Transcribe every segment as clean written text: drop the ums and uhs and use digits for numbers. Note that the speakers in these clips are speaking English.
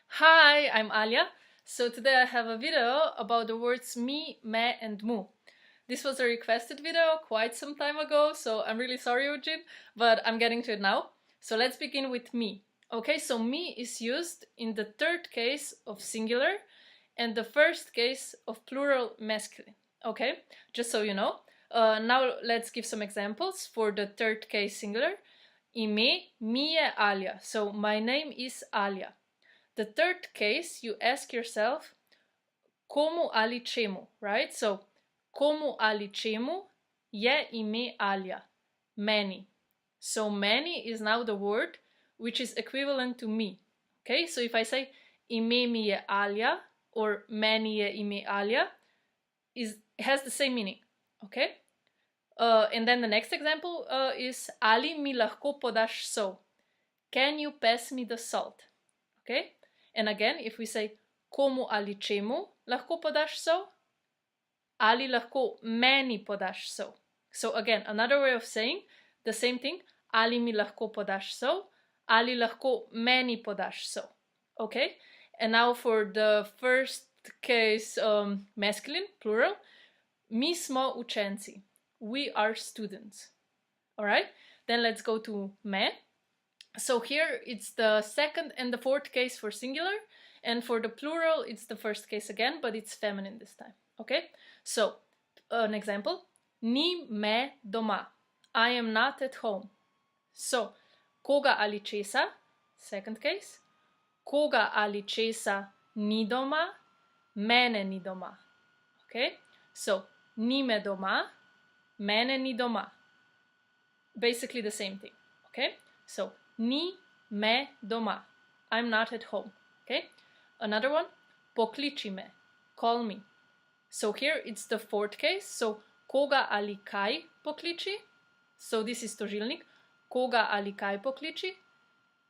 Hi, I'm Alia. So today I have a video about the words me, me and mu. This was a requested video quite some time ago, so I'm really sorry, Eugen, but I'm getting to it now. So let's begin with me. Okay, so me is used in the third case of singular and the first case of plural masculine. Okay, just so you know. Now let's give some examples for the third case singular. Ime mi je Alia. So my name is Alia. The third case, you ask yourself, komu ali čemu, right? So, komu ali čemu je ime Alia? Many. So, many is now the word which is equivalent to me. Okay, so if I say ime mi je Alia or meni je ime Alia, has the same meaning. Okay? And then the next example is Ali mi lahko podaš sol? Can you pass me the salt? Okay? And again, if we say komu ali čemu lahko podaš sol, ali lahko meni podaš sol. So again, another way of saying the same thing, ali mi lahko podaš sol, ali lahko meni podaš sol. Okay? And now for the first case, masculine, plural, mi smo učenci. We are students. Alright? Then let's go to me. So here it's the second and the fourth case for singular, and for the plural it's the first case again, but it's feminine this time. Okay? So, an example. Ni me doma. I am not at home. So, koga ali česa, second case. Koga ali česa ni doma, mene ni doma. Okay? So, ni me doma, mene ni doma. Basically the same thing. Okay? So, ni me doma. I'm not at home. Okay? Another one. Pokliči me. Call me. So here it's the fourth case. So koga ali kaj pokliči. So this is tožilnik. Koga ali kaj pokliči.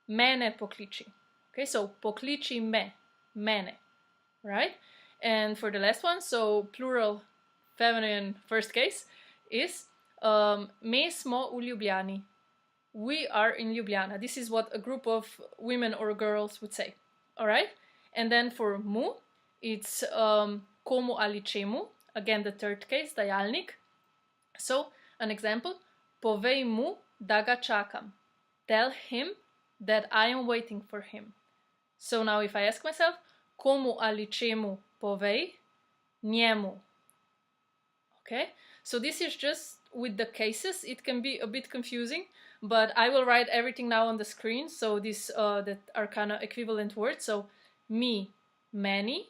Mene pokliči. Okay? So pokliči me. Mene. Right? And for the last one, so plural feminine first case is me smo v Ljubljani. We are in Ljubljana. This is what a group of women or girls would say. Alright? And then for mu, it's komu ali čemu. Again, the third case, dajalnik. So, an example. Povej mu, da ga čakam. Tell him that I am waiting for him. So now if I ask myself, komu ali čemu povej, njemu. Okay? So this is just with the cases. It can be a bit confusing, but I will write everything now on the screen, so these that are kind of equivalent words. So mi, meni,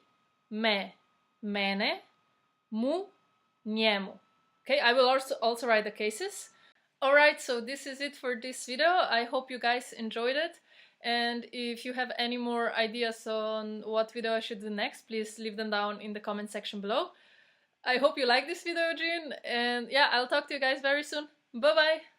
me, mene, mu, njemu. Okay, I will also write the cases. Alright, so this is it for this video. I hope you guys enjoyed it. And if you have any more ideas on what video I should do next, please leave them down in the comment section below. I hope you like this video, Eugen, and yeah, I'll talk to you guys very soon. Bye bye!